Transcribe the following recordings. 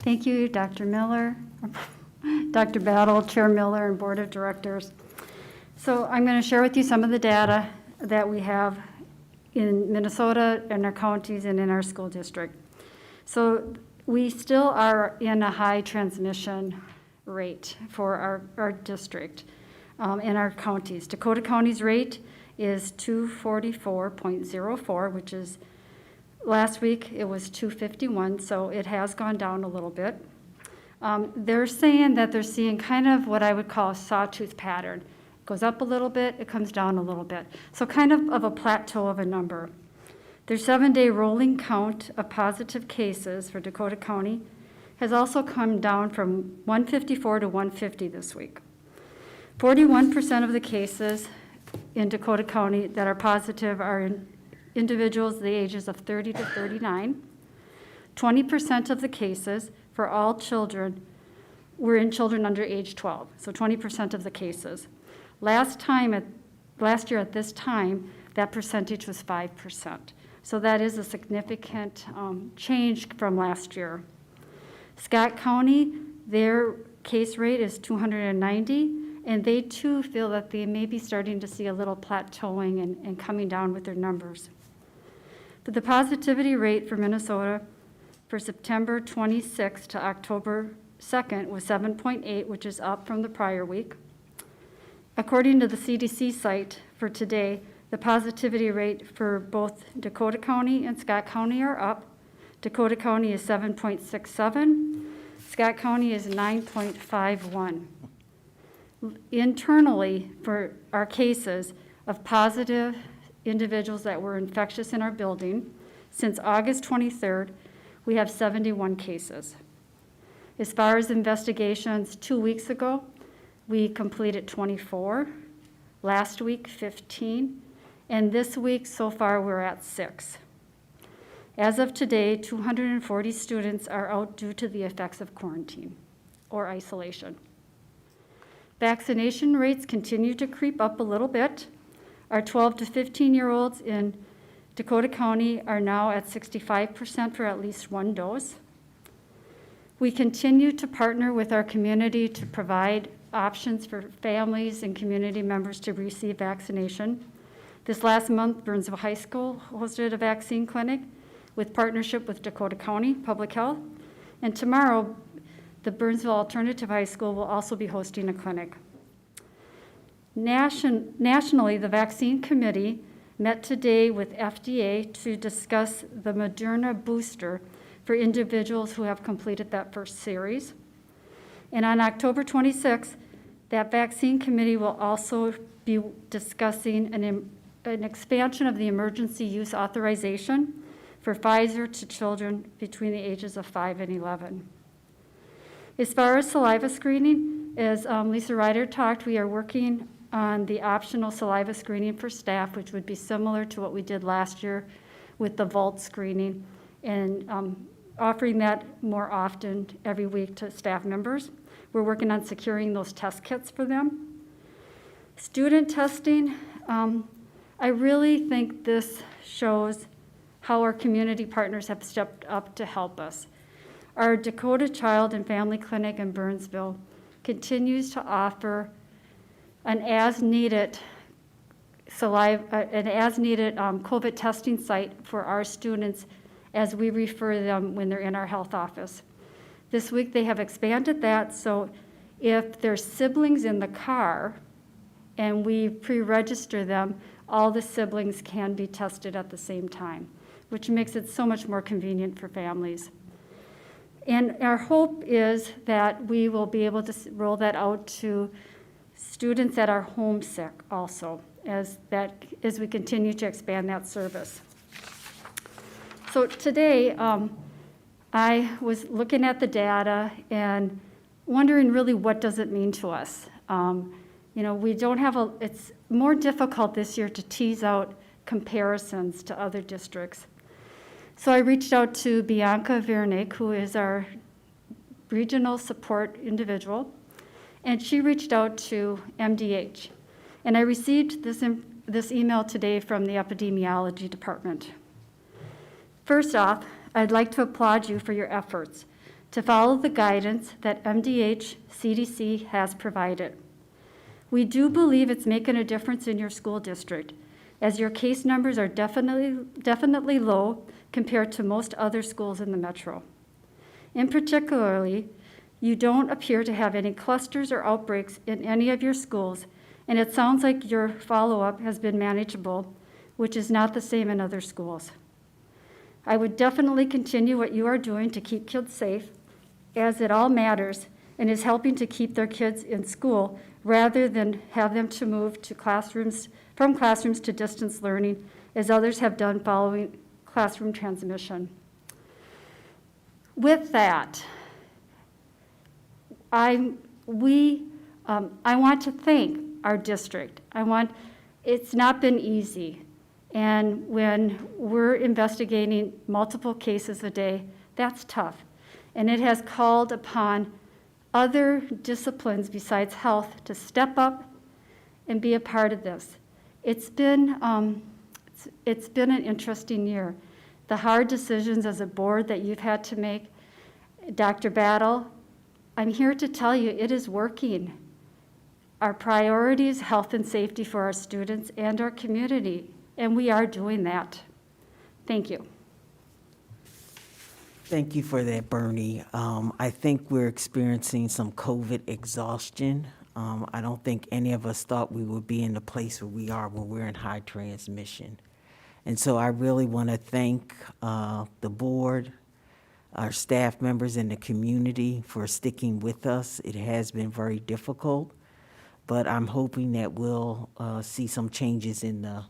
Thank you, Dr. Miller, Dr. Battle, Chair Miller, and Board of Directors. So I'm going to share with you some of the data that we have in Minnesota, in our counties, and in our school district. So we still are in a high transmission rate for our district in our counties. Dakota County's rate is 244.04, which is last week it was 251, so it has gone down a little bit. They're saying that they're seeing kind of what I would call a sawtooth pattern. It goes up a little bit, it comes down a little bit. So kind of a plateau of a number. Their 7-day rolling count of positive cases for Dakota County has also come down from 154 to 150 this week. 41% of the cases in Dakota County that are positive are in individuals the ages of 30 to 39. 20% of the cases for all children were in children under age 12, so 20% of the cases. Last year at this time, that percentage was 5%. So that is a significant change from last year. Scott County, their case rate is 290, and they too feel that they may be starting to see a little plateauing and coming down with their numbers. But the positivity rate for Minnesota for September 26th to October 2nd was 7.8, which is up from the prior week. According to the CDC site for today, the positivity rate for both Dakota County and Scott County are up. Dakota County is 7.67, Scott County is 9.51. Internally, for our cases of positive individuals that were infectious in our building, since August 23rd, we have 71 cases. As far as investigations, 2 weeks ago, we completed 24, last week 15, and this week so far we're at 6. As of today, 240 students are out due to the effects of quarantine or isolation. Vaccination rates continue to creep up a little bit. Our 12 to 15-year-olds in Dakota County are now at 65% for at least one dose. We continue to partner with our community to provide options for families and community members to receive vaccination. This last month, Burnsville High School hosted a vaccine clinic with partnership with Dakota County Public Health. And tomorrow, the Burnsville Alternative High School will also be hosting a clinic. Nationally, the Vaccine Committee met today with FDA to discuss the Moderna booster for individuals who have completed that first series. And on October 26th, that Vaccine Committee will also be discussing an expansion of the emergency use authorization for Pfizer to children between the ages of 5 and 11. As far as saliva screening, as Lisa Ryder talked, we are working on the optional saliva screening for staff, which would be similar to what we did last year with the vault screening, and offering that more often every week to staff members. We're working on securing those test kits for them. Student testing, I really think this shows how our community partners have stepped up to help us. Our Dakota Child and Family Clinic in Burnsville continues to offer an as-needed COVID testing site for our students as we refer them when they're in our health office. This week they have expanded that, so if there's siblings in the car and we pre-register them, all the siblings can be tested at the same time, which makes it so much more convenient for families. And our hope is that we will be able to roll that out to students that are homesick also, as we continue to expand that service. So today, I was looking at the data and wondering really what does it mean to us. We don't have it's more difficult this year to tease out comparisons to other districts. So I reached out to Bianca Vernick, who is our regional support individual, and she reached out to MDH. And I received this email today from the epidemiology department. First off, I'd like to applaud you for your efforts to follow the guidance that MDH CDC has provided. We do believe it's making a difference in your school district, as your case numbers are definitely low compared to most other schools in the metro. In particularly, you don't appear to have any clusters or outbreaks in any of your schools, and it sounds like your follow-up has been manageable, which is not the same in other schools. I would definitely continue what you are doing to keep kids safe, as it all matters and is helping to keep their kids in school rather than have them to move to from classrooms to distance learning, as others have done following classroom transmission. With that, I want to thank our district. It's not been easy. And when we're investigating multiple cases a day, that's tough. And it has called upon other disciplines besides health to step up and be a part of this. It's been an interesting year. The hard decisions as a board that you've had to make, Dr. Battle, I'm here to tell you it is working. Our priority is health and safety for our students and our community, and we are doing that. Thank you. Thank you for that, Bernie. I think we're experiencing some COVID exhaustion. I don't think any of us thought we would be in the place where we are when we're in high transmission. And so I really want to thank the board, our staff members, and the community for sticking with us. It has been very difficult, but I'm hoping that we'll see some changes in the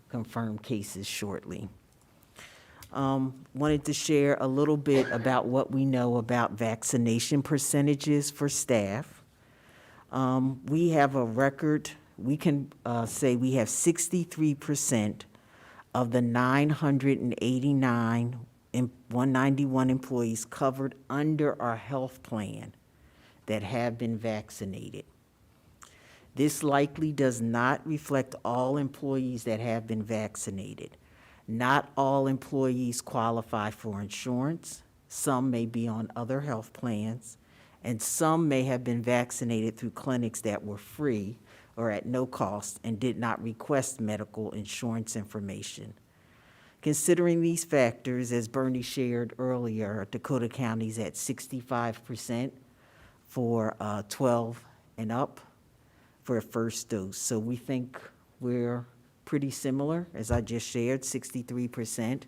confirmed cases shortly. Wanted to share a little bit about what we know about vaccination percentages for staff. We have a record, we can say we have 63% of the 989 and 191 employees covered under our health plan that have been vaccinated. This likely does not reflect all employees that have been vaccinated. Not all employees qualify for insurance. Some may be on other health plans, and some may have been vaccinated through clinics that were free or at no cost and did not request medical insurance information. Considering these factors, as Bernie shared earlier, Dakota County's at 65% for 12 and up for a first dose. So we think we're pretty similar, as I just shared, 63%.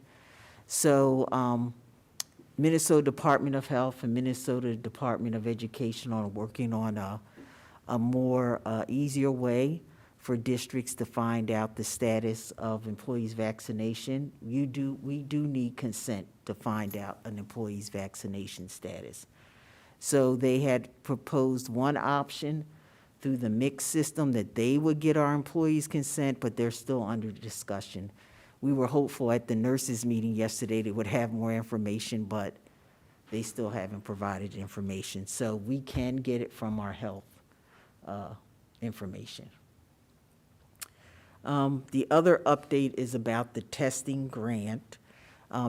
So Minnesota Department of Health and Minnesota Department of Education are working on a more easier way for districts to find out the status of employees' vaccination. We do need consent to find out an employee's vaccination status. So they had proposed one option through the mixed system that they would get our employees' consent, but they're still under discussion. We were hopeful at the nurses' meeting yesterday they would have more information, but they still haven't provided information. So we can get it from our health information. The other update is about the testing grant.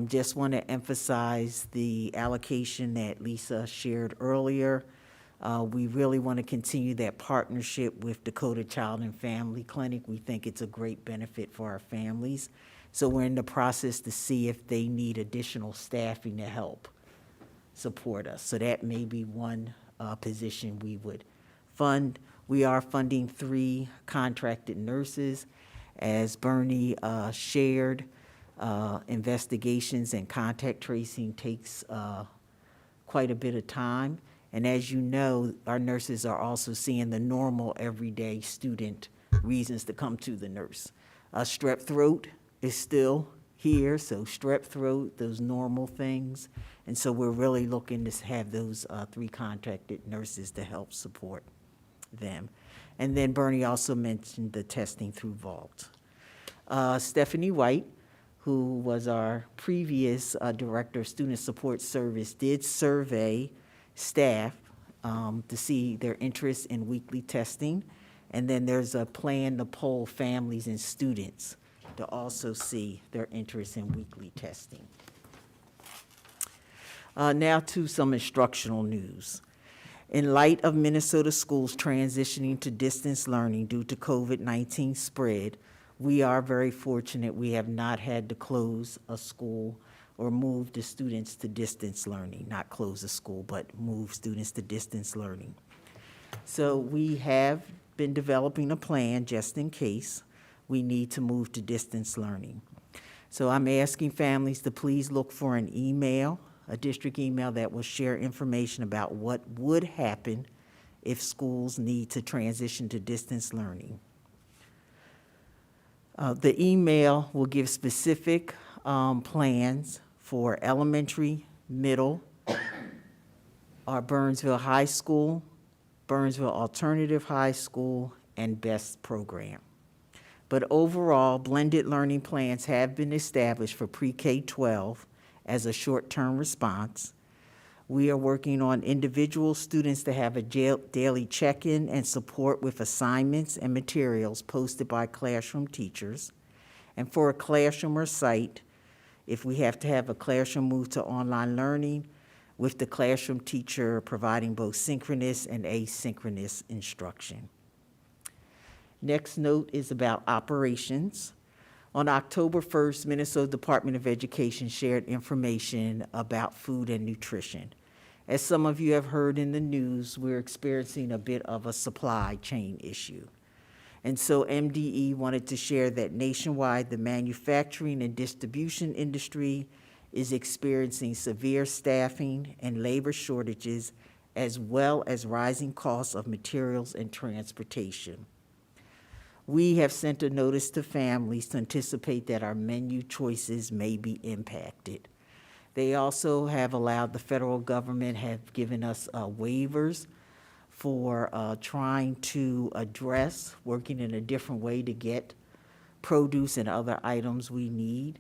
Just want to emphasize the allocation that Lisa shared earlier. We really want to continue that partnership with Dakota Child and Family Clinic. We think it's a great benefit for our families. So we're in the process to see if they need additional staffing to help support us. So that may be one position we would fund. We are funding 3 contracted nurses. As Bernie shared, investigations and contact tracing takes quite a bit of time. And as you know, our nurses are also seeing the normal everyday student reasons to come to the nurse. Strep throat is still here, so strep throat, those normal things. And so we're really looking to have those 3 contracted nurses to help support them. And then Bernie also mentioned the testing through Vault. Stephanie White, who was our previous Director of Student Support Service, did survey staff to see their interest in weekly testing. And then there's a plan to poll families and students to also see their interest in weekly testing. Now to some instructional news. In light of Minnesota schools transitioning to distance learning due to COVID-19 spread, we are very fortunate we have not had to close a school or move the students to distance learning, not close a school, but move students to distance learning. So we have been developing a plan just in case we need to move to distance learning. So I'm asking families to please look for an email, a district email that will share information about what would happen if schools need to transition to distance learning. The email will give specific plans for elementary, middle, our Burnsville High School, Burnsville Alternative High School, and BEST program. But overall, blended learning plans have been established for pre-K-12 as a short-term response. We are working on individual students to have a daily check-in and support with assignments and materials posted by classroom teachers. And for a classroom or site, if we have to have a classroom move to online learning, with the classroom teacher providing both synchronous and asynchronous instruction. Next note is about operations. On October 1st, Minnesota Department of Education shared information about food and nutrition. As some of you have heard in the news, we're experiencing a bit of a supply chain issue. And so MDE wanted to share that nationwide, the manufacturing and distribution industry is experiencing severe staffing and labor shortages, as well as rising costs of materials and transportation. We have sent a notice to families to anticipate that our menu choices may be impacted. They also have allowed, the federal government have given us waivers for trying to address, working in a different way to get produce and other items we need.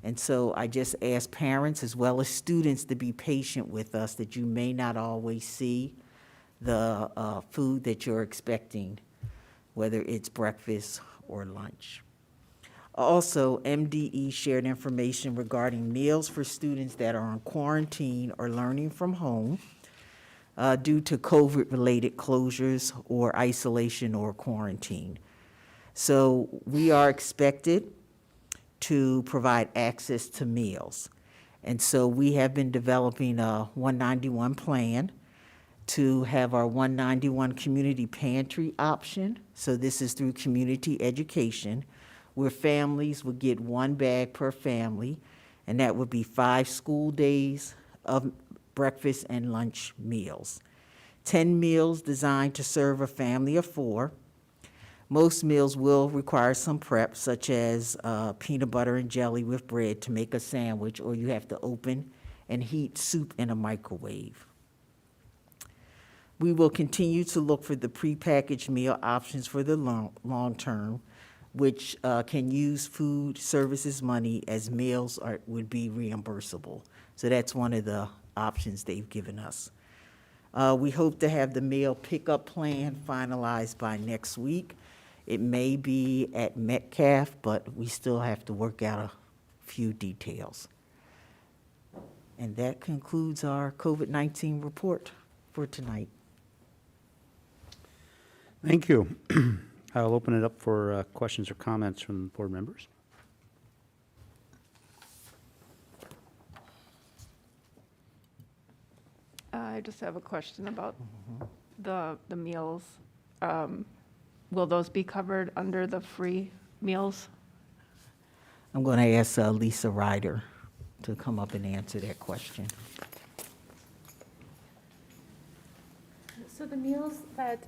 And so I just ask parents as well as students to be patient with us, that you may not always see the food that you're expecting, whether it's breakfast or lunch. Also, MDE shared information regarding meals for students that are on quarantine or learning from home due to COVID-related closures or isolation or quarantine. So we are expected to provide access to meals. And so we have been developing a 191 plan to have our 191 community pantry option. So this is through community education, where families would get one bag per family, and that would be 5 school days of breakfast and lunch meals. 10 meals designed to serve a family of 4. Most meals will require some prep, such as peanut butter and jelly with bread to make a sandwich, or you have to open and heat soup in a microwave. We will continue to look for the prepackaged meal options for the long term, which can use food services money as meals would be reimbursable. So that's one of the options they've given us. We hope to have the meal pickup plan finalized by next week. It may be at Metcalf, but we still have to work out a few details. And that concludes our COVID-19 report for tonight. Thank you. I'll open it up for questions or comments from board members. I just have a question about the meals. Will those be covered under the free meals? I'm going to ask Lisa Ryder to come up and answer that question. So the meals that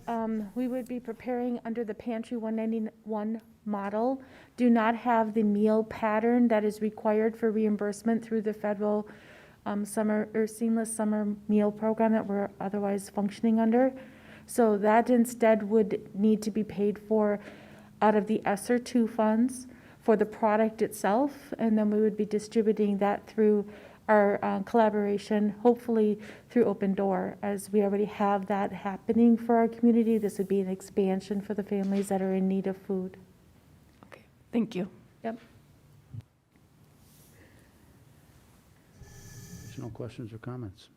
we would be preparing under the Pantry 191 model do not have the meal pattern that is required for reimbursement through the federal summer or seamless summer meal program that we're otherwise functioning under. So that instead would need to be paid for out of the ESSER 2 funds for the product itself, and then we would be distributing that through our collaboration, hopefully through Open Door, as we already have that happening for our community. This would be an expansion for the families that are in need of food. Okay, thank you. Yep. Additional questions or comments?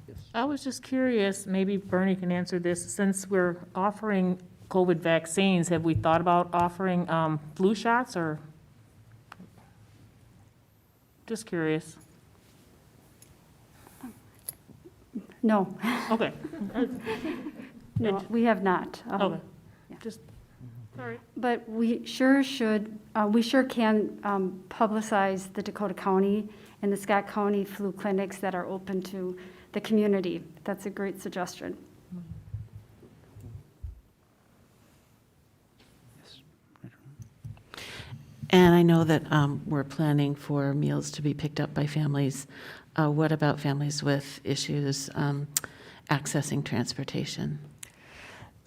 Yes. I was just curious, maybe Bernie can answer this, since we're offering COVID vaccines, have we thought about offering flu shots, or? Just curious. No, Okay, no, we have not. okay. yeah. Just, all right. But we sure should, we sure can publicize the Dakota County and the Scott County flu clinics that are open to the community. That's a great suggestion. And I know that we're planning for meals to be picked up by families. What about families with issues accessing transportation?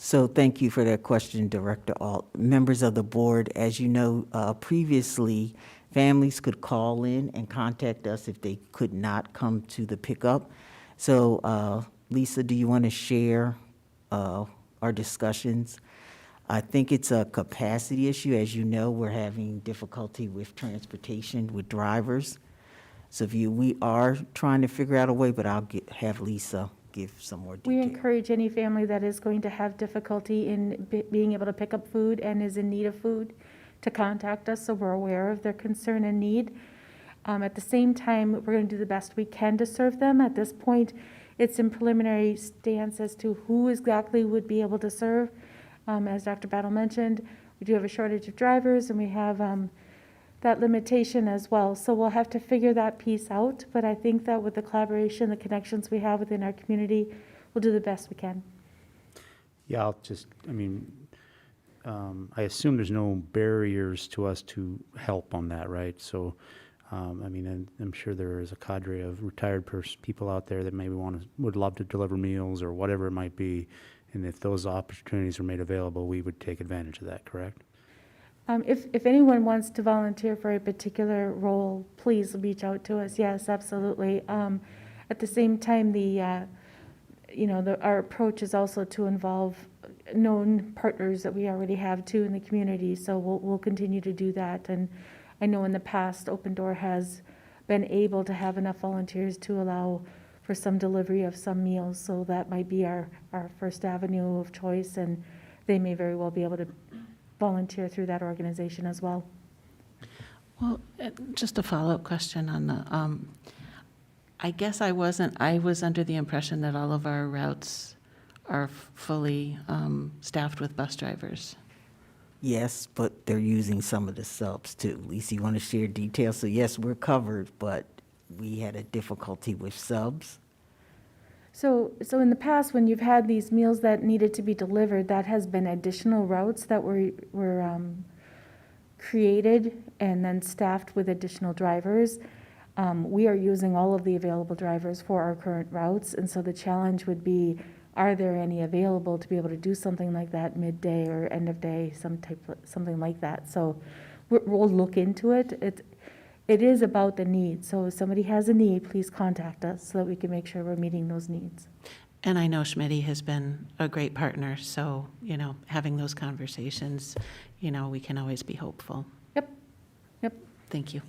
So thank you for that question, Director Alt. Members of the board, as you know, previously, families could call in and contact us if they could not come to the pickup. So Lisa, do you want to share our discussions? I think it's a capacity issue. As you know, we're having difficulty with transportation with drivers. So we are trying to figure out a way, but I'll have Lisa give some more We detail. encourage any family that is going to have difficulty in being able to pick up food and is in need of food to contact us, so we're aware of their concern and need. At the same time, we're going to do the best we can to serve them. At this point, it's in preliminary stance as to who exactly would be able to serve. As Dr. Battle mentioned, we do have a shortage of drivers, and we have that limitation as well. So we'll have to figure that piece out, but I think that with the collaboration, the connections we have within our community, we'll do the best we can. Yeah, I assume there's no barriers to us to help on that, right? So, and I'm sure there is a cadre of retired people out there that maybe would love to deliver meals or whatever it might be. And if those opportunities are made available, we would take advantage of that, correct? If anyone wants to volunteer for a particular role, please reach out to us. Yes, absolutely. At the same time, our approach is also to involve known partners that we already have too in the community. So we'll continue to do that. And I know in the past, Open Door has been able to have enough volunteers to allow for some delivery of some meals. So that might be our first avenue of choice, and they may very well be able to volunteer through that organization as well. Well, just a follow-up question on the, I guess I was under the impression that all of our routes are fully staffed with bus drivers. Yes, but they're using some of the subs too. Lisa, you want to share details? So yes, we're covered, but we had a difficulty with subs. So in the past, when you've had these meals that needed to be delivered, that has been additional routes that were created and then staffed with additional drivers. We are using all of the available drivers for our current routes, and so the challenge would be, are there any available to be able to do something like that midday or end of day, something like that? So we'll look into it. It is about the need. So if somebody has a need, please contact us so that we can make sure we're meeting those needs. And I know Schmitty has been a great partner, so, having those conversations, we can always be hopeful. Yep. Thank you.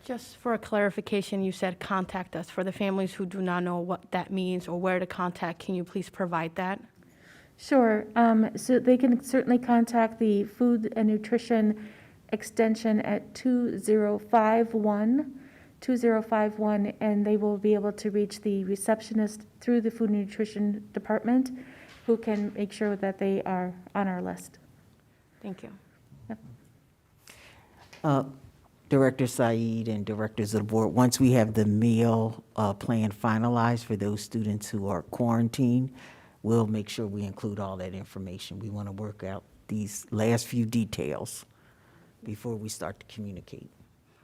Just for a clarification, you said contact us. For the families who do not know what that means or where to contact, can you please provide that? Sure. So they can certainly contact the Food and Nutrition Extension at 2051, and they will be able to reach the receptionist through the Food and Nutrition Department, who can make sure that they are on our list. Thank you. Director Said and directors of the board, once we have the meal plan finalized for those students who are quarantined, we'll make sure we include all that information. We want to work out these last few details before we start to communicate.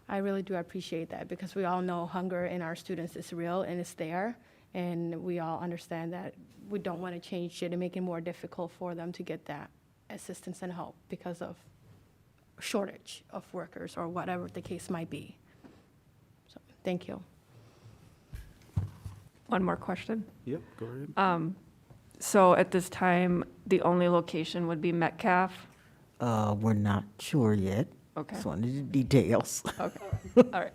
I really do appreciate that, because we all know hunger in our students is real and it's there. And we all understand that we don't want to change it and make it more difficult for them to get that assistance and help because of shortage of workers or whatever the case might be. So, thank you. One more question. Yep, go ahead. So at this time, the only location would be Metcalf? We're not sure yet. Okay. Just wanted the details. Okay, all right.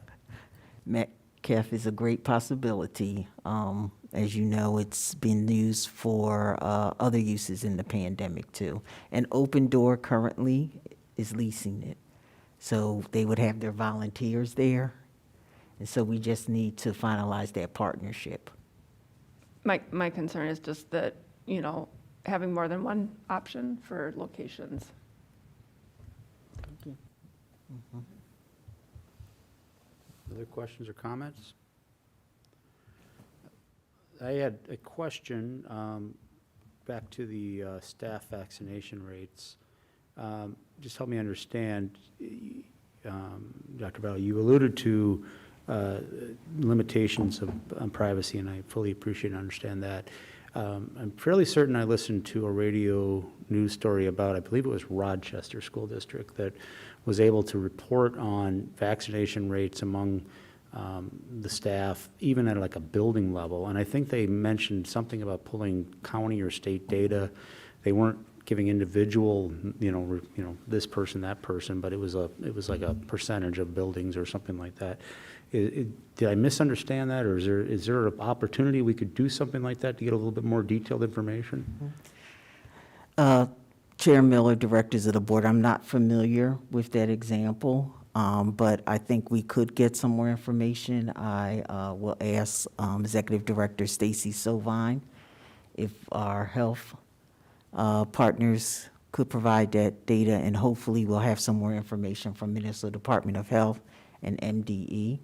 Kef, is a great possibility. As you know, it's been used for other uses in the pandemic too. And Open Door currently is leasing it. So they would have their volunteers there. And so we just need to finalize that partnership. My concern is just that, you know, having more than one option for locations. Other questions or comments? I had a question, back to the staff vaccination rates. Just help me understand, Dr. Bell, you alluded to limitations on privacy, and I fully appreciate and understand that. I'm fairly certain I listened to a radio news story about, I believe it was Rochester School District, that was able to report on vaccination rates among the staff, even at like a building level. And I think they mentioned something about pulling county or state data. They weren't giving individual, this person, that person, but it was like a percentage of buildings or something like that. Did I misunderstand that, or is there an opportunity we could do something like that to get a little bit more detailed information? Chair Miller, directors of the board, I'm not familiar with that example, but I think we could get some more information. I will ask Executive Director Stacy Sovine if our health partners could provide that data, and hopefully we'll have some more information from Minnesota Department of Health and MDE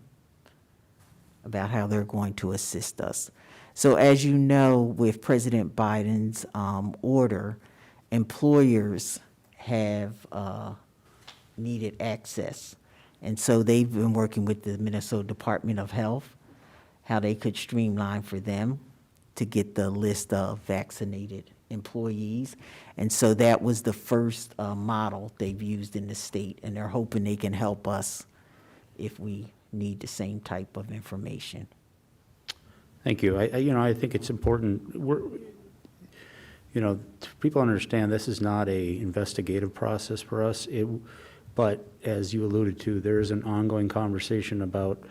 about how they're going to assist us. So as you know, with President Biden's order, employers have needed access. And so they've been working with the Minnesota Department of Health, how they could streamline for them to get the list of vaccinated employees. And so that was the first model they've used in the state, and they're hoping they can help us if we need the same type of information. Thank you. I think it's important. People understand this is not a investigative process for us. But as you alluded to, there is an ongoing conversation about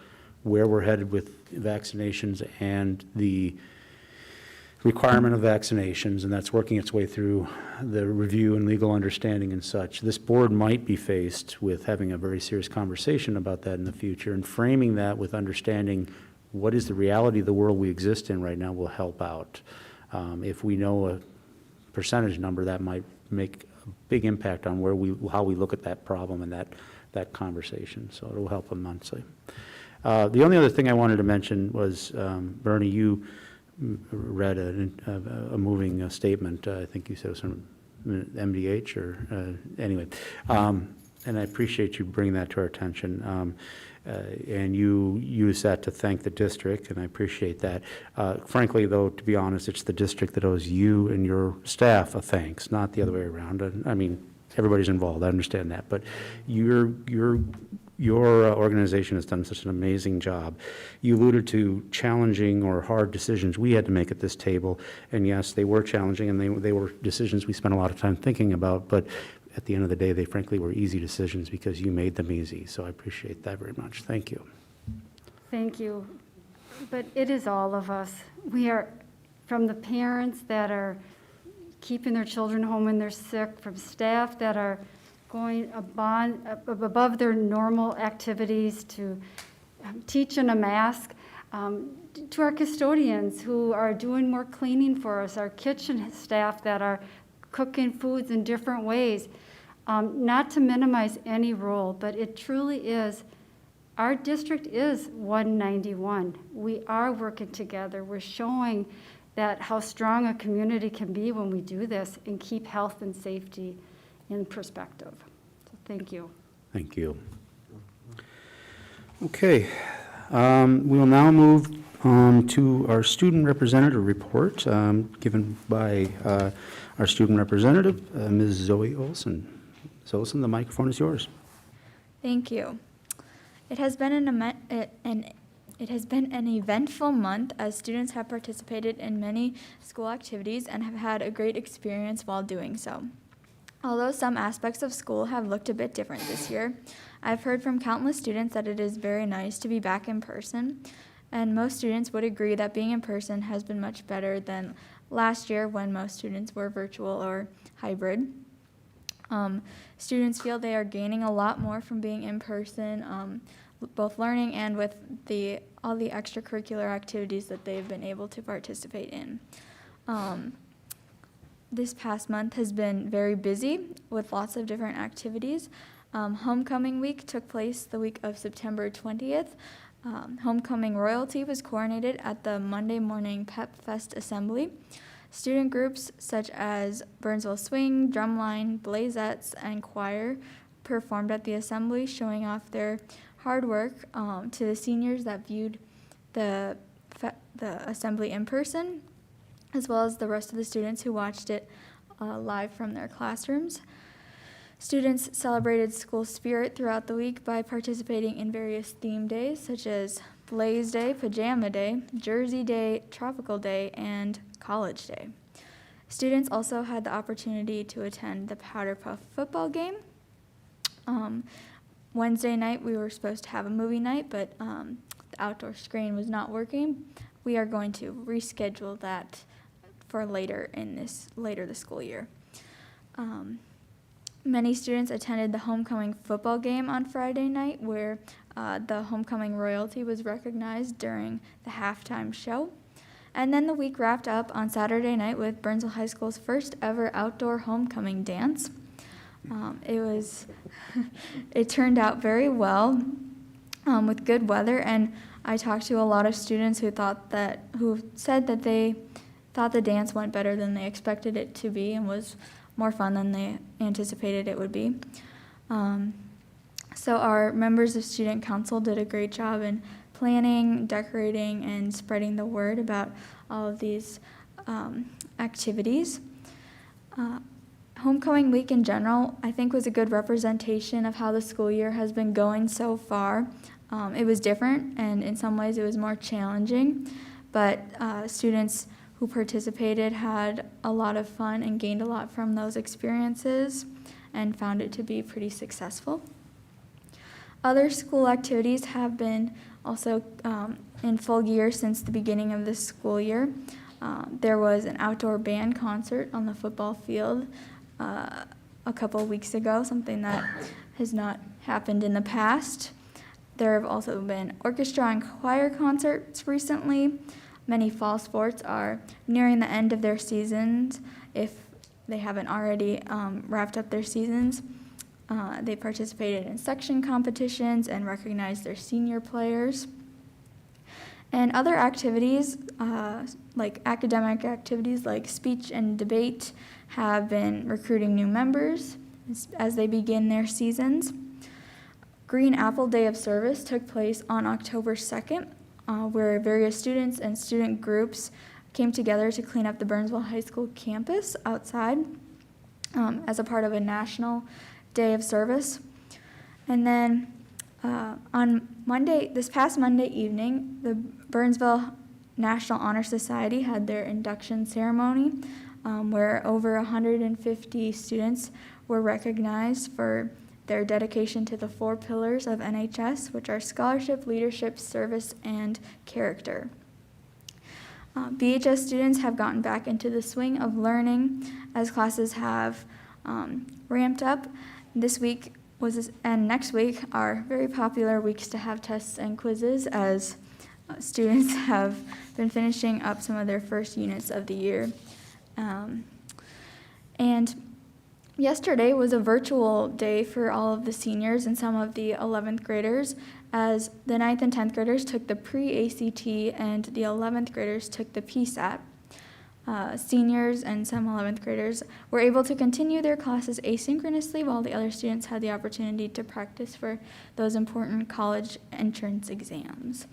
where we're headed with vaccinations and the requirement of vaccinations, and that's working its way through the review and legal understanding and such. This board might be faced with having a very serious conversation about that in the future, and framing that with understanding what is the reality of the world we exist in right now will help out. If we know a percentage number, that might make a big impact on how we look at that problem and that conversation, so it'll help immensely. The only other thing I wanted to mention was, Bernie, you read a moving statement. I think you said it was from MDH or anyway. And I appreciate you bringing that to our attention. And you use that to thank the district, and I appreciate that. Frankly, though, to be honest, it's the district that owes you and your staff a thanks, not the other way around. I mean, everybody's involved, I understand that, but your organization has done such an amazing job. You alluded to challenging or hard decisions we had to make at this table, and yes, they were challenging, and they were decisions we spent a lot of time thinking about, but at the end of the day, they frankly were easy decisions because you made them easy, so I appreciate that very much. Thank you. Thank you. But it is all of us. We are, from the parents that are keeping their children home when they're sick, from staff that are going above their normal activities to teaching a mask, to our custodians who are doing more cleaning for us, our kitchen staff that are cooking foods in different ways. Not to minimize any role, but it truly is, our district is 191. We are working together. We're showing that how strong a community can be when we do this and keep health and safety in perspective. So thank you. Thank you. Okay, we will now move to our student representative report given by our student representative, Ms. Zoe Olson. Ms. Olson, the microphone is yours. Thank you. It has been an eventful month as students have participated in many school activities and have had a great experience while doing so. Although some aspects of school have looked a bit different this year, I've heard from countless students that it is very nice to be back in person, and most students would agree that being in person has been much better than last year when most students were virtual or hybrid. Students feel they are gaining a lot more from being in person, both learning and with all the extracurricular activities that they've been able to participate in. This past month has been very busy with lots of different activities. Homecoming week took place the week of September 20th. Homecoming royalty was coronated at the Monday morning Pep Fest assembly. Student groups such as Burnsville Swing, Drumline, Blazettes, and Choir performed at the assembly, showing off their hard work to the seniors that viewed the assembly in person, as well as the rest of the students who watched it live from their classrooms. Students celebrated school spirit throughout the week by participating in various theme days, such as Blaze Day, Pajama Day, Jersey Day, Tropical Day, and College Day. Students also had the opportunity to attend the Powder Puff football game. Wednesday night, we were supposed to have a movie night, but the outdoor screen was not working. We are going to reschedule that for later this school year. Many students attended the homecoming football game on Friday night, where the homecoming royalty was recognized during the halftime show. And then the week wrapped up on Saturday night with Burnsville High School's first ever outdoor homecoming dance. It turned out very well with good weather, and I talked to a lot of students who said that they thought the dance went better than they expected it to be and was more fun than they anticipated it would be. So our members of student council did a great job in planning, decorating, and spreading the word about all of these activities. Homecoming week in general, I think, was a good representation of how the school year has been going so far. It was different, and in some ways it was more challenging, but students who participated had a lot of fun and gained a lot from those experiences and found it to be pretty successful. Other school activities have been also in full gear since the beginning of this school year. There was an outdoor band concert on the football field a couple weeks ago, something that has not happened in the past. There have also been orchestra and choir concerts recently. Many fall sports are nearing the end of their seasons if they haven't already wrapped up their seasons. They participated in section competitions and recognized their senior players. And other activities, like academic activities like speech and debate, have been recruiting new members as they begin their seasons. Green Apple Day of Service took place on October 2nd, where various students and student groups came together to clean up the Burnsville High School campus outside as a part of a national day of service. And then on this past Monday evening, the Burnsville National Honor Society had their induction ceremony, where over 150 students were recognized for their dedication to the 4 pillars of NHS, which are scholarship, leadership, service, and character. BHS students have gotten back into the swing of learning as classes have ramped up. This week and next week are very popular weeks to have tests and quizzes, as students have been finishing up some of their first units of the year. And yesterday was a virtual day for all of the seniors and some of the 11th graders, as the 9th and 10th graders took the pre-ACT and the 11th graders took the PSAT. Seniors and some 11th graders were able to continue their classes asynchronously, while the other students had the opportunity to practice for those important college entrance exams.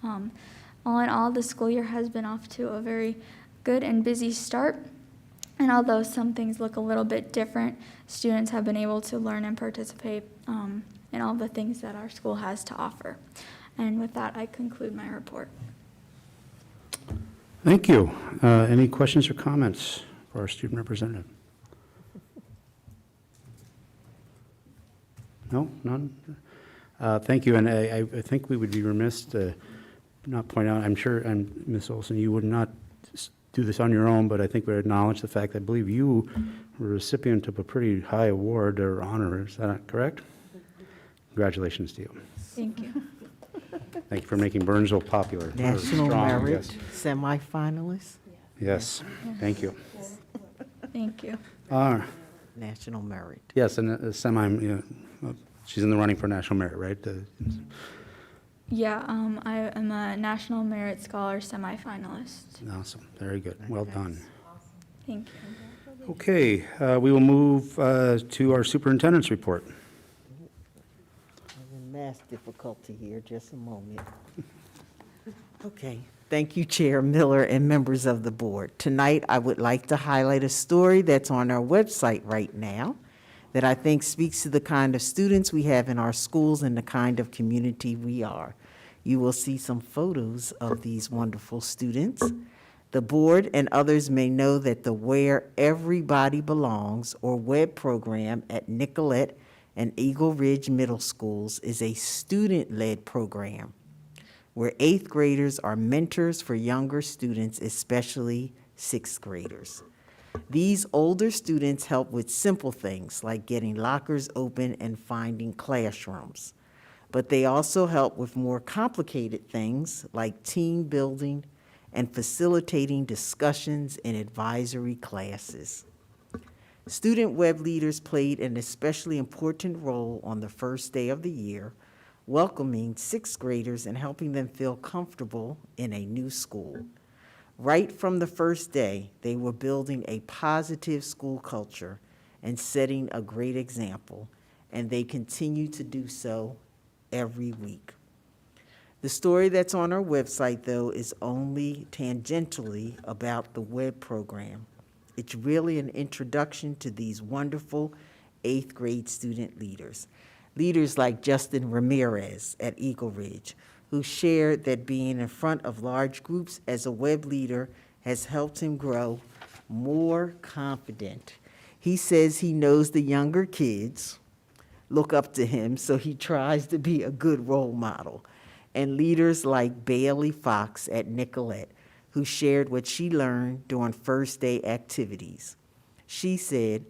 All in all, the school year has been off to a very good and busy start. And although some things look a little bit different, students have been able to learn and participate in all the things that our school has to offer. And with that, I conclude my report. Thank you. Any questions or comments for our student representative? No, none? Thank you, and I think we would be remiss to not point out, I'm sure, and Ms. Olson, you would not do this on your own, but I think we acknowledge the fact that I believe you were a recipient of a pretty high award or honor, is that correct? Congratulations to you. Thank you. Thank you for making Burnsville popular. or National strong, Merit yes. semifinalist. Yes, thank you. Thank you. National Merit. Yes, and she's in the running for National Merit, right? Yeah, I am a National Merit Scholar semifinalist. Awesome, very good, well done. Thank you. Okay, we will move to our superintendent's report. Math difficulty here, just a moment. Okay, thank you, Chair Miller and members of the board. Tonight, I would like to highlight a story that's on our website right now that I think speaks to the kind of students we have in our schools and the kind of community we are. You will see some photos of these wonderful students. The board and others may know that the Where Everybody Belongs, or WEB program at Nicollet and Eagle Ridge Middle Schools is a student-led program where 8th graders are mentors for younger students, especially 6th graders. These older students help with simple things like getting lockers open and finding classrooms, but they also help with more complicated things like team building and facilitating discussions in advisory classes. Student web leaders played an especially important role on the first day of the year, welcoming 6th graders and helping them feel comfortable in a new school. Right from the first day, they were building a positive school culture and setting a great example, and they continue to do so every week. The story that's on our website, though, is only tangentially about the WEB program. It's really an introduction to these wonderful 8th grade student leaders. Leaders like Justin Ramirez at Eagle Ridge, who shared that being in front of large groups as a web leader has helped him grow more confident. He says he knows the younger kids look up to him, so he tries to be a good role model. And leaders like Bailey Fox at Nicollet, who shared what she learned during first day activities. She said,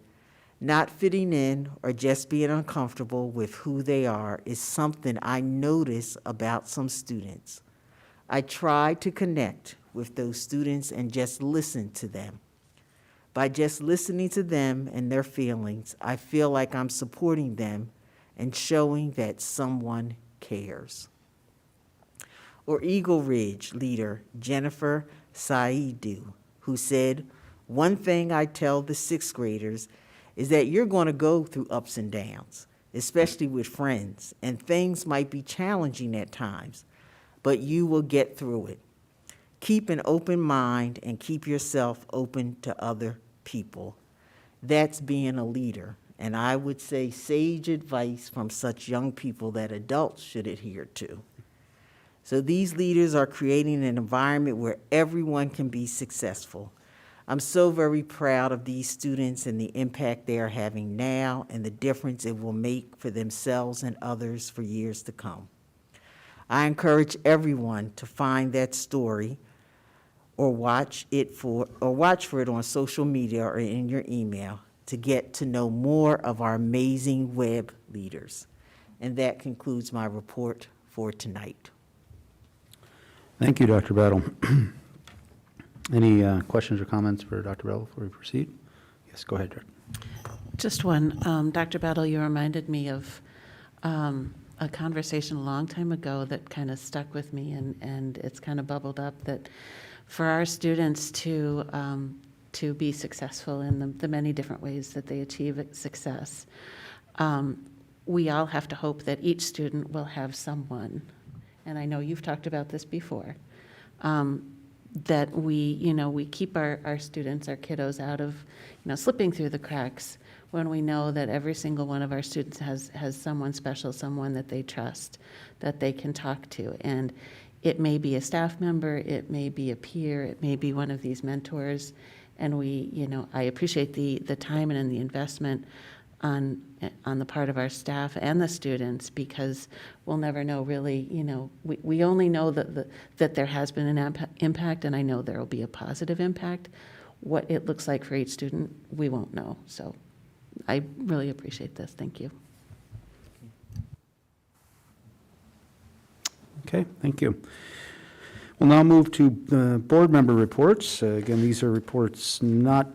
not fitting in or just being uncomfortable with who they are is something I notice about some students. I try to connect with those students and just listen to them. By just listening to them and their feelings, I feel like I'm supporting them and showing that someone cares. Or Eagle Ridge leader Jennifer Saidu, who said, one thing I tell the 6th graders is that you're going to go through ups and downs, especially with friends, and things might be challenging at times, but you will get through it. Keep an open mind and keep yourself open to other people. That's being a leader, and I would say sage advice from such young people that adults should adhere to. So these leaders are creating an environment where everyone can be successful. I'm so very proud of these students and the impact they are having now and the difference it will make for themselves and others for years to come. I encourage everyone to find that story or watch for it on social media or in your email to get to know more of our amazing web leaders. And that concludes my report for tonight. Thank you, Dr. Battle. Any questions or comments for Dr. Battle before we proceed? Yes, go ahead, Director. Just one. Dr. Battle, you reminded me of a conversation a long time ago that kind of stuck with me, and it's kind of bubbled up, that for our students to be successful in the many different ways that they achieve success, we all have to hope that each student will have someone, and I know you've talked about this before, that we keep our students, our kiddos out of, slipping through the cracks when we know that every single one of our students has someone special, someone that they trust, that they can talk to. And it may be a staff member, it may be a peer, it may be one of these mentors. And I appreciate the time and the investment on the part of our staff and the students, because we'll never know really, we only know that there has been an impact, and I know there will be a positive impact. What it looks like for each student, we won't know. So I really appreciate this. Thank you. Okay, thank you. We'll now move to board member reports. Again, these are reports, not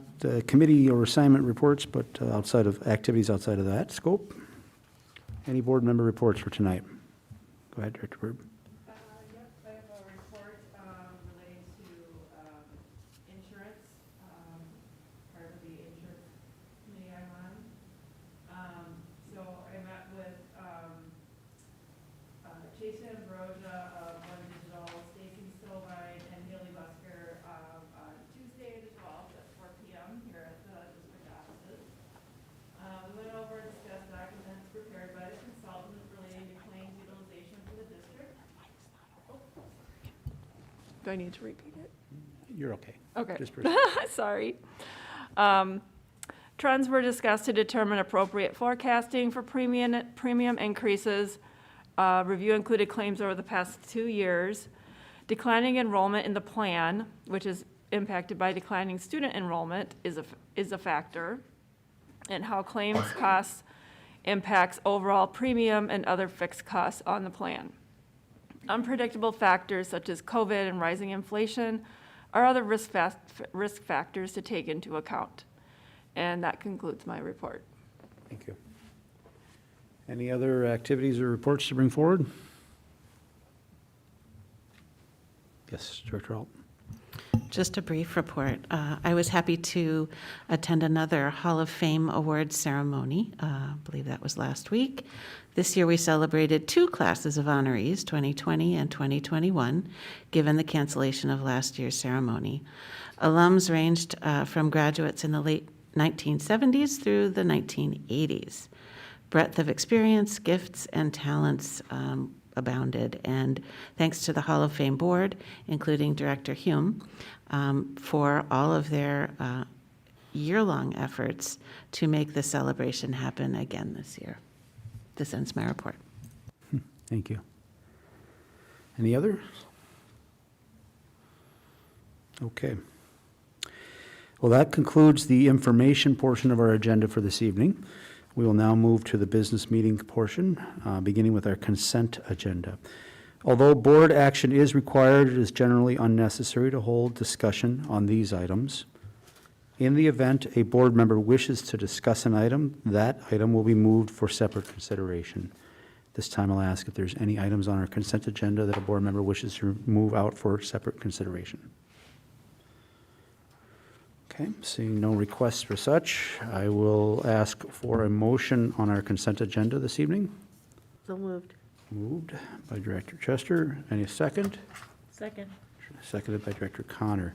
committee or assignment reports, but outside of activities outside of that scope. Any board member reports for tonight? Go ahead, Director Bird. Yes, I have a report relating to insurance, part of the insurance committee I'm on. So I met with Chase Ambrosia of One Digital, Stacy Stovine, and Haley Busker on Tuesday the 12th at 4 p.m. here at the district offices. We went over and discussed documents prepared by the consultant relating to claims utilization for the district. Do I need to repeat it? You're okay. Okay. Just proceed. Sorry. Trends were discussed to determine appropriate forecasting for premium increases. Review included claims over the past 2 years. Declining enrollment in the plan, which is impacted by declining student enrollment, is a factor, and how claims costs impacts overall premium and other fixed costs on the plan. Unpredictable factors such as COVID and rising inflation are other risk factors to take into account. And that concludes my report. Thank you. Any other activities or reports to bring forward? Yes, Director Alt. Just a brief report. I was happy to attend another Hall of Fame awards ceremony. I believe that was last week. This year we celebrated 2 classes of honorees, 2020 and 2021, given the cancellation of last year's ceremony. Alums ranged from graduates in the late 1970s through the 1980s. Breadth of experience, gifts, and talents abounded, and thanks to the Hall of Fame board, including Director Hume, for all of their year-long efforts to make the celebration happen again this year. This ends my report. Thank you. Any others? Okay. Well, that concludes the information portion of our agenda for this evening. We will now move to the business meeting portion, beginning with our consent agenda. Although board action is required, it is generally unnecessary to hold discussion on these items. In the event a board member wishes to discuss an item, that item will be moved for separate consideration. This time I'll ask if there's any items on our consent agenda that a board member wishes to move out for separate consideration. Okay, seeing no requests for such, I will ask for a motion on our consent agenda this evening. So moved. Moved by Director Chester. Any second? Second. Seconded by Director Connor.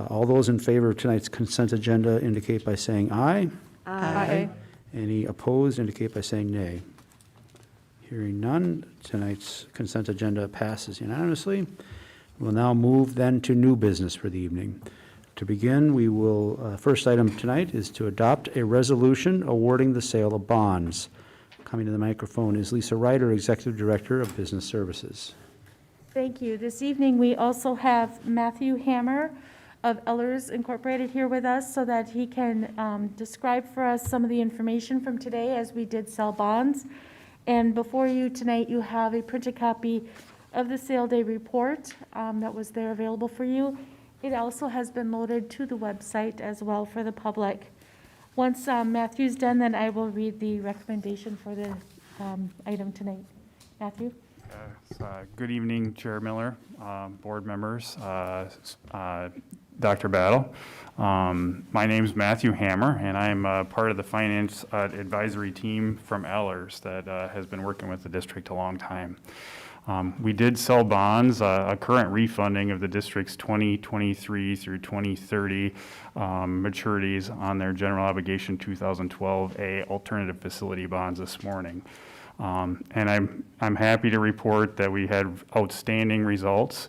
All those in favor of tonight's consent agenda indicate by saying aye. Aye. Any opposed indicate by saying nay. Hearing none, tonight's consent agenda passes unanimously. We'll now move then to new business for the evening. To begin, we will, first item tonight is to adopt a resolution awarding the sale of bonds. Coming to the microphone is Lisa Ryder, Executive Director of Business Services. Thank you. This evening, we also have Matthew Hammer of Ellers Incorporated here with us so that he can describe for us some of the information from today as we did sell bonds. And before you tonight, you have a printed copy of the sale day report that was there available for you. It also has been loaded to the website as well for the public. Once Matthew's done, then I will read the recommendation for the item tonight. Matthew? Good evening, Chair Miller, board members, Dr. Battle. My name is Matthew Hammer, and I'm part of the finance advisory team from Ellers that has been working with the district a long time. We did sell bonds, a current refunding of the district's 2023 through 2030 maturities on their general obligation 2012A alternative facility bonds this morning. And I'm happy to report that we had outstanding results.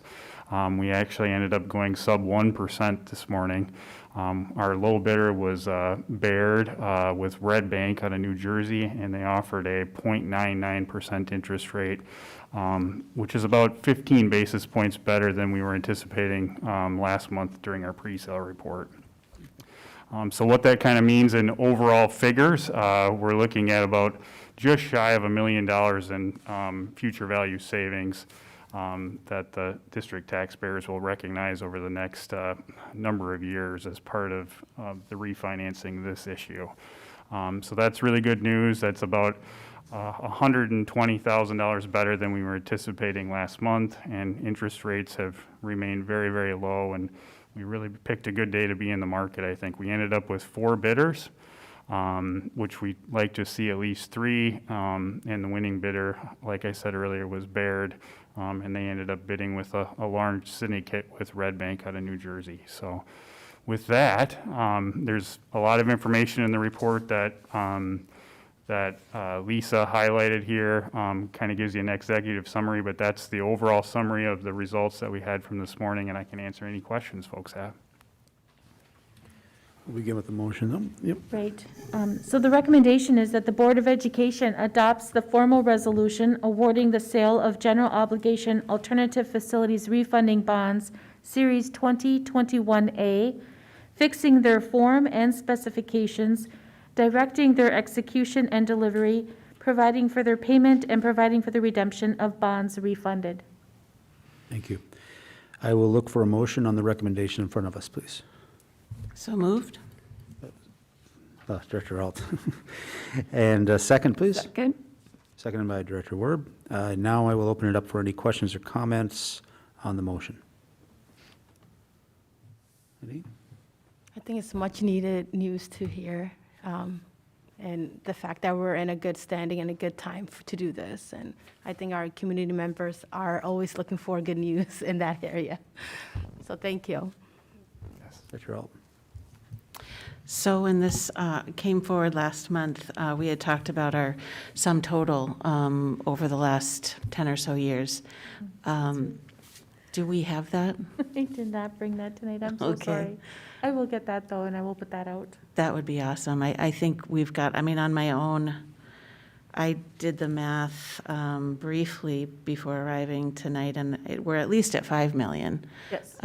We actually ended up going sub 1% this morning. Our low bidder was Baird with Red Bank out of New Jersey, and they offered a 0.99% interest rate, which is about 15 basis points better than we were anticipating last month during our pre-sale report. So what that kind of means in overall figures, we're looking at about just shy of $1 million in future value savings that the district taxpayers will recognize over the next number of years as part of the refinancing this issue. So that's really good news. That's about $120,000 better than we were anticipating last month, and interest rates have remained very, very low, and we really picked a good day to be in the market, I think. We ended up with 4 bidders, which we'd like to see at least 3, and the winning bidder, like I said earlier, was Baird, and they ended up bidding with a large syndicate with Red Bank out of New Jersey. So with that, there's a lot of information in the report that Lisa highlighted here, kind of gives you an executive summary, but that's the overall summary of the results that we had from this morning, and I can answer any questions folks have. We'll begin with the motion, though. Yep. Great. So the recommendation is that the Board of Education adopts the formal resolution awarding the sale of general obligation alternative facilities refunding bonds, Series 2021A, fixing their form and specifications, directing their execution and delivery, providing for their payment, and providing for the redemption of bonds refunded. Thank you. I will look for a motion on the recommendation in front of us, please. So moved? Director Alt. And a second, please. Second. Seconded by Director Werb. Now I will open it up for any questions or comments on the motion. Any? I think it's much needed news to hear. And the fact that we're in a good standing and a good time to do this. And I think our community members are always looking for good news in that area. So thank you. Yes, Director Alt. So when this came forward last month, we had talked about our sum total over the last 10 or so years. Do we have that? I did not bring that tonight. I'm so Okay. sorry. I will get that, though, and I will put that out. That would be awesome. I think we've got, I mean, on my own, I did the math briefly before arriving tonight, and we're at least at 5 million. Yes.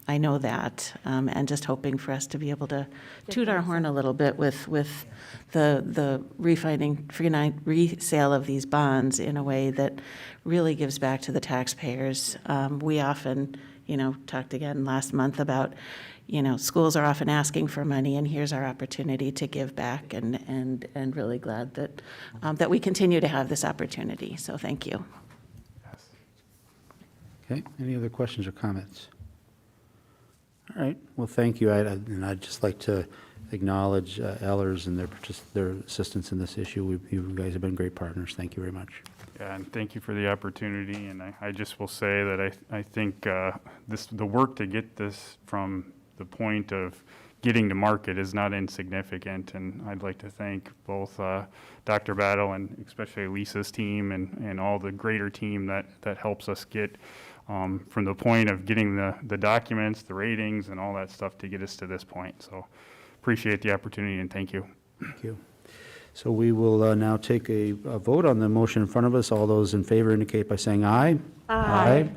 I know that, and just hoping for us to be able to toot our horn a little bit with the resale of these bonds in a way that really gives back to the taxpayers. We often, talked again last month about, schools are often asking for money, and here's our opportunity to give back, and really glad that that we continue to have this opportunity. So thank you. Okay, any other questions or comments? All right, well, thank you. And I'd just like to acknowledge Ellers and their assistance in this issue. You guys have been great partners. Thank you very much. Yeah, and thank you for the opportunity, and I just will say that I think the work to get this from the point of getting to market is not insignificant, and I'd like to thank both Dr. Battle and especially Lisa's team and all the greater team that helps us get from the point of getting the documents, the ratings, and all that stuff to get us to this point. So appreciate the opportunity, and thank you. Thank you. So we will now take a vote on the motion in front of us. All those in favor indicate by saying aye. Aye.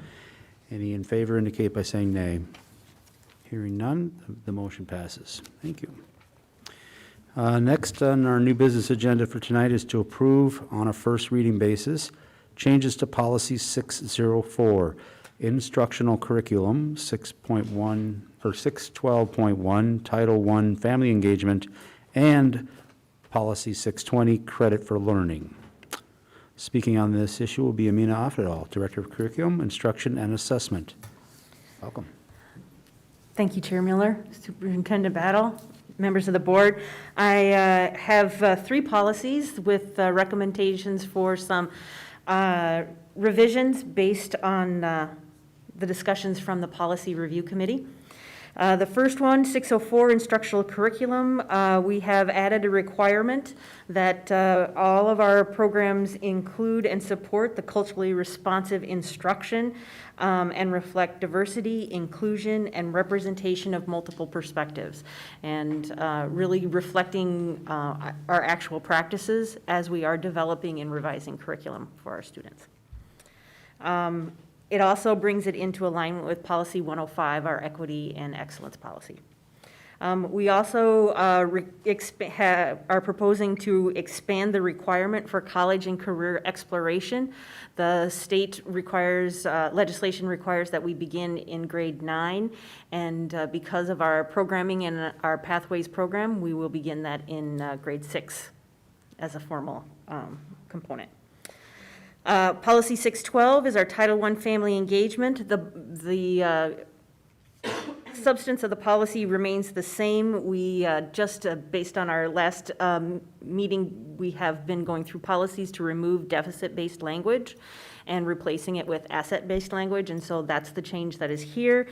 Any in favor indicate by saying nay. Hearing none, the motion passes. Thank you. Next on our new business agenda for tonight is to approve on a first reading basis changes to policy 604, instructional curriculum 6.1 or 612.1, Title I, family engagement, and policy 620, credit for learning. Speaking on this issue will be Amina Afadal, Director of Curriculum, Instruction, and Assessment. Welcome. Thank you, Chair Miller, Superintendent Battle, members of the board. I have 3 policies with recommendations for some revisions based on the discussions from the Policy Review Committee. The first one, 604, instructional curriculum, we have added a requirement that all of our programs include and support the culturally responsive instruction and reflect diversity, inclusion, and representation of multiple perspectives, and really reflecting our actual practices as we are developing and revising curriculum for our students. It also brings it into alignment with Policy 105, our equity and excellence policy. We also are proposing to expand the requirement for college and career exploration. The state requires, legislation requires that we begin in grade 9, and because of our programming and our Pathways program, we will begin that in grade 6 as a formal component. Policy 612 is our Title I family engagement. The substance of the policy remains the same. We just, based on our last meeting, we have been going through policies to remove deficit-based language and replacing it with asset-based language, and so that's the change that is here,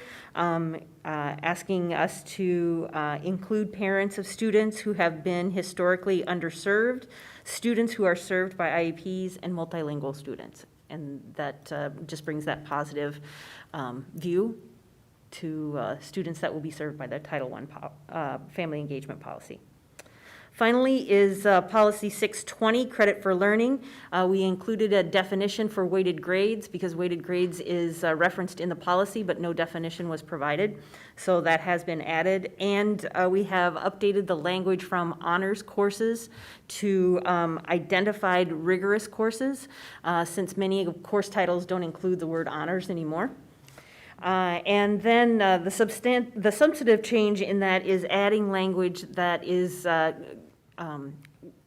asking us to include parents of students who have been historically underserved, students who are served by IEPs, and multilingual students. And that just brings that positive view to students that will be served by the Title I family engagement policy. Finally is Policy 620, credit for learning. We included a definition for weighted grades because weighted grades is referenced in the policy, but no definition was provided. So that has been added. And we have updated the language from honors courses to identified rigorous courses, since many course titles don't include the word honors anymore. And then the substantive change in that is adding language that is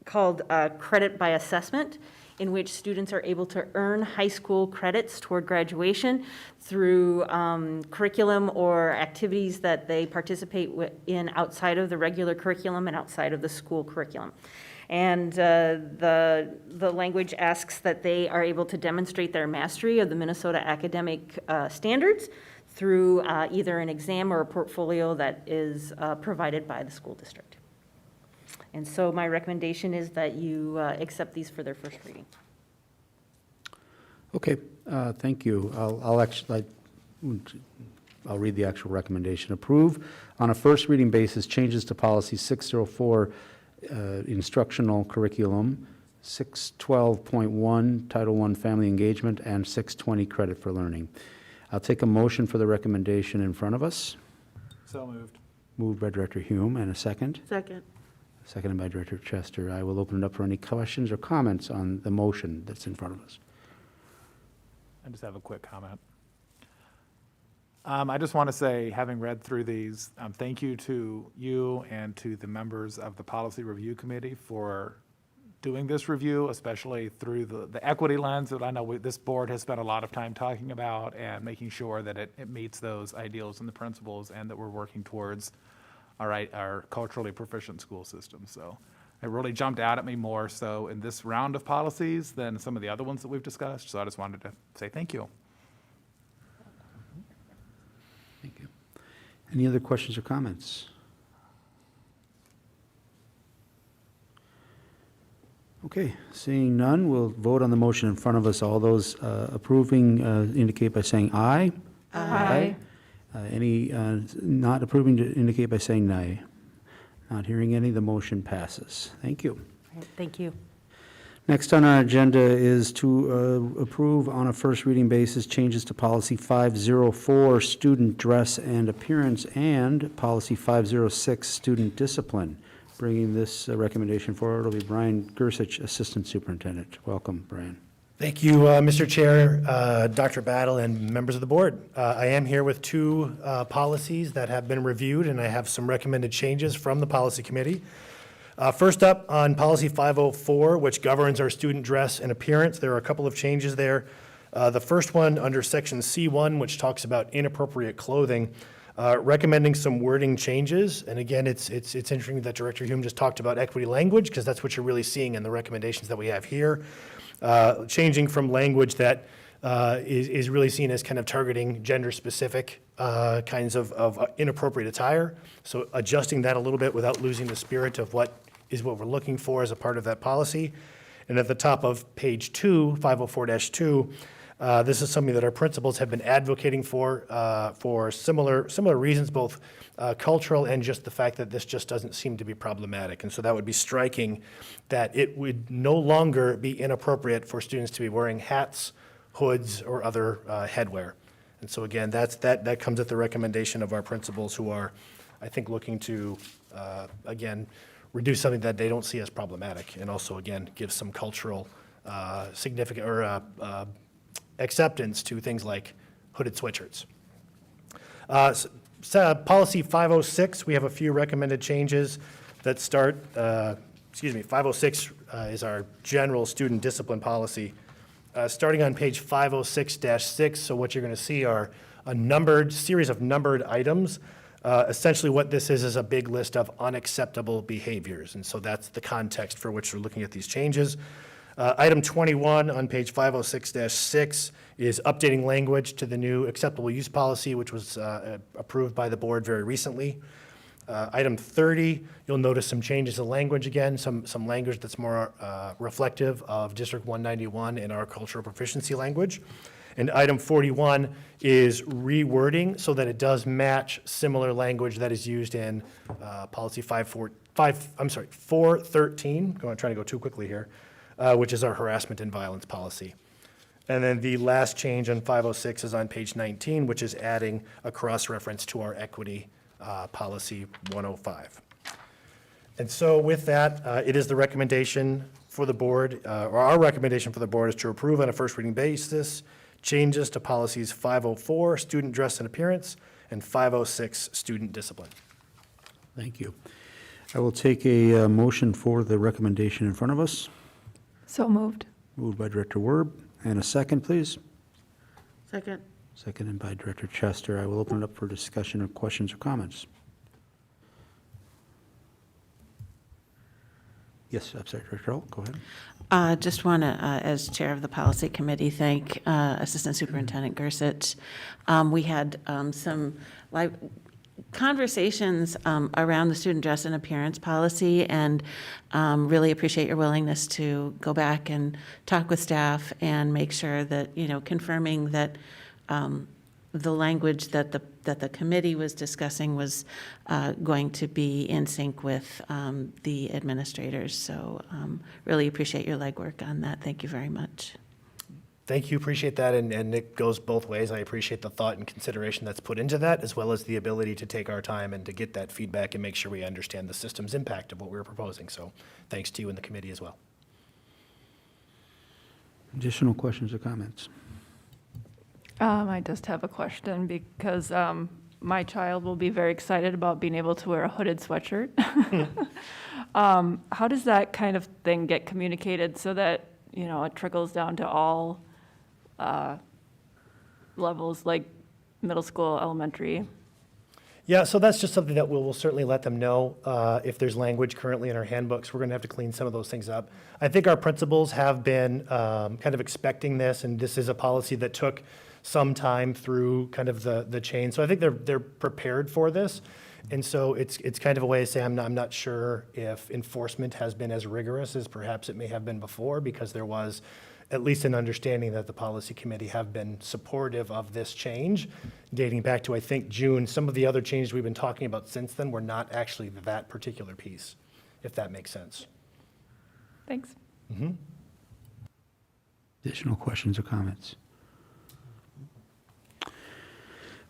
called credit by assessment, in which students are able to earn high school credits toward graduation through curriculum or activities that they participate in outside of the regular curriculum and outside of the school curriculum. And the language asks that they are able to demonstrate their mastery of the Minnesota academic standards through either an exam or a portfolio that is provided by the school district. And so my recommendation is that you accept these for their first reading. Okay, thank you. I'll read the actual recommendation. Approve on a first reading basis changes to policy 604, instructional curriculum, 612.1, Title I family engagement, and 620 credit for learning. I'll take a motion for the recommendation in front of us. So moved. Moved by Director Hume, and a second. Second. Seconded by Director Chester. I will open it up for any questions or comments on the motion that's in front of us. I just have a quick comment. I just want to say, having read through these, thank you to you and to the members of the Policy Review Committee for doing this review, especially through the equity lens that I know this board has spent a lot of time talking about, and making sure that it meets those ideals and the principles, and that we're working towards our culturally proficient school system. So it really jumped out at me more so in this round of policies than some of the other ones that we've discussed. So I just wanted to say thank you. Thank you. Any other questions or comments? Okay, seeing none, we'll vote on the motion in front of us. All those approving indicate by saying aye. Aye. Any not approving to indicate by saying nay. Not hearing any, the motion passes. Thank you. Thank you. Next on our agenda is to approve on a first reading basis changes to policy 504, student dress and appearance, and policy 506, student discipline. Bringing this recommendation forward will be Brian Gersich, Assistant Superintendent. Welcome, Brian. Thank you, Mr. Chair, Dr. Battle, and members of the board. I am here with two policies that have been reviewed, and I have some recommended changes from the policy committee. First up, on policy 504, which governs our student dress and appearance, there are a couple of changes there. The first one under section C1, which talks about inappropriate clothing, recommending some wording changes. And again, it's interesting that Director Hume just talked about equity language, because that's what you're really seeing in the recommendations that we have here. Changing from language that is really seen as kind of targeting gender-specific kinds of inappropriate attire. So adjusting that a little bit without losing the spirit of what we're looking for as a part of that policy. And at the top of page 2, 504-2, this is something that our principals have been advocating for similar reasons, both cultural and just the fact that this just doesn't seem to be problematic. And so that would be striking that it would no longer be inappropriate for students to be wearing hats, hoods, or other headwear. And so again, that comes at the recommendation of our principals, who are, I think, looking to, again, reduce something that they don't see as problematic, and also, again, give some cultural significant or acceptance to things like hooded sweatshirts. Policy 506, we have a few recommended changes that start, 506 is our general student discipline policy. Starting on page 506-6, so what you're going to see are a series of numbered items. Essentially what this is a big list of unacceptable behaviors, and so that's the context for which we're looking at these changes. Item 21 on page 506-6 is updating language to the new acceptable use policy, which was approved by the board very recently. Item 30, you'll notice some changes in language again, some language that's more reflective of District 191 in our cultural proficiency language. And item 41 is rewording so that it does match similar language that is used in policy 413, I'm trying to go too quickly here, which is our harassment and violence policy. And then the last change on 506 is on page 19, which is adding a cross-reference to our equity policy 105. And so with that, it is the recommendation for the board, or our recommendation for the board is to approve on a first reading basis changes to policies 504, student dress and appearance, and 506, student discipline. Thank you. I will take a motion for the recommendation in front of us. So moved. Moved by Director Werb, and a second, please. Second. Seconded by Director Chester. I will open it up for discussion or questions or comments. Yes, I'm sorry, Director Hull, go ahead. Just want to, as Chair of the Policy Committee, thank Assistant Superintendent Gersich. We had some live conversations around the student dress and appearance policy, and really appreciate your willingness to go back and talk with staff and make sure that, confirming that the language that the committee was discussing was going to be in sync with the administrators. So really appreciate your legwork on that. Thank you very much. Thank you, appreciate that, and it goes both ways. I appreciate the thought and consideration that's put into that, as well as the ability to take our time and to get that feedback and make sure we understand the system's impact of what we're proposing. So thanks to you and the committee as well. Additional questions or comments? I just have a question because my child will be very excited about being able to wear a hooded sweatshirt. How does that kind of thing get communicated so that, it trickles down to all levels, like middle school, elementary? Yeah, so that's just something that we'll certainly let them know. If there's language currently in our handbooks, we're going to have to clean some of those things up. I think our principals have been kind of expecting this, and this is a policy that took some time through kind of the chain. So I think they're prepared for this. And so it's kind of a way to say I'm not sure if enforcement has been as rigorous as perhaps it may have been before, because there was at least an understanding that the policy committee have been supportive of this change, dating back to, I think, June. Some of the other changes we've been talking about since then were not actually that particular piece, if that makes sense. Thanks. Mm-hmm. Additional questions or comments?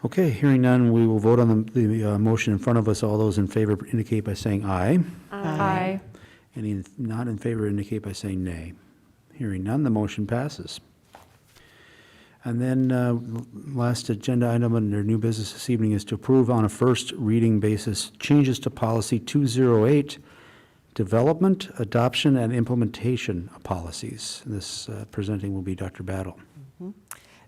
Okay, hearing none, we will vote on the motion in front of us. All those in favor indicate by saying aye. Aye. Any not in favor indicate by saying nay. Hearing none, the motion passes. And then last agenda item under new business this evening is to approve on a first reading basis changes to policy 208, development, adoption, and implementation of policies. This presenting will be Dr. Battle.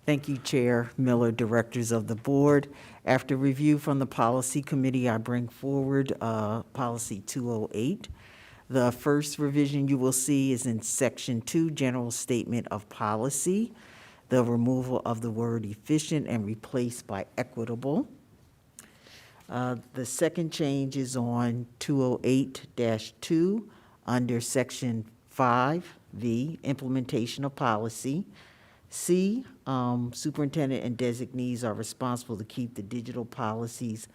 Thank you, Chair Miller, directors of the board. After review from the policy committee, I bring forward policy 208. The first revision you will see is in section 2, general statement of policy. the removal of the word efficient and replaced by equitable. The second change is on 208-2, under Section 5V, implementation of policy. C, superintendent and designees are responsible to keep the digital policies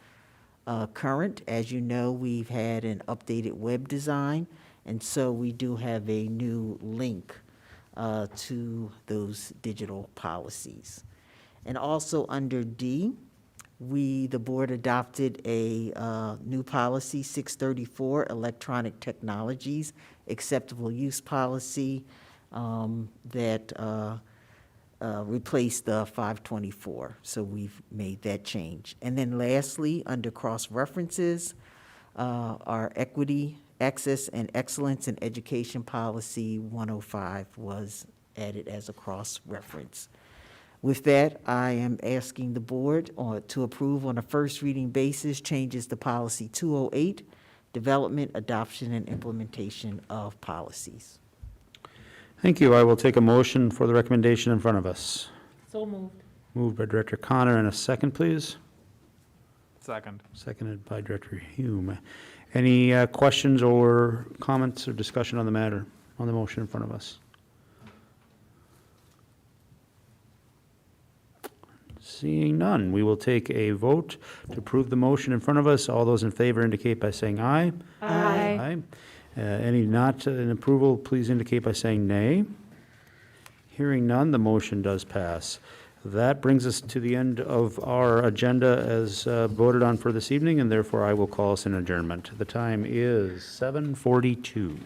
current. As you know, we've had an updated web design, and so we do have a new link to those digital policies. And also under D, the board adopted a new policy, 634, electronic technologies, acceptable use policy, that replaced the 524. So we've made that change. And then lastly, under cross-references, our equity, access, and excellence in education policy 105 was added as a cross-reference. With that, I am asking the board to approve on a first reading basis changes to policy 208, development, adoption, and implementation of policies. Thank you. I will take a motion for the recommendation in front of us. So moved. Moved by Director Connor, and a second, please. Second. Seconded by Director Hume. Any questions or comments or discussion on the matter, on the motion in front of us? Seeing none, we will take a vote to approve the motion in front of us. All those in favor indicate by saying aye. Aye. Any not in approval, please indicate by saying nay. Hearing none, the motion does pass. That brings us to the end of our agenda as voted on for this evening, and therefore I will call us an adjournment. The time is 7:42.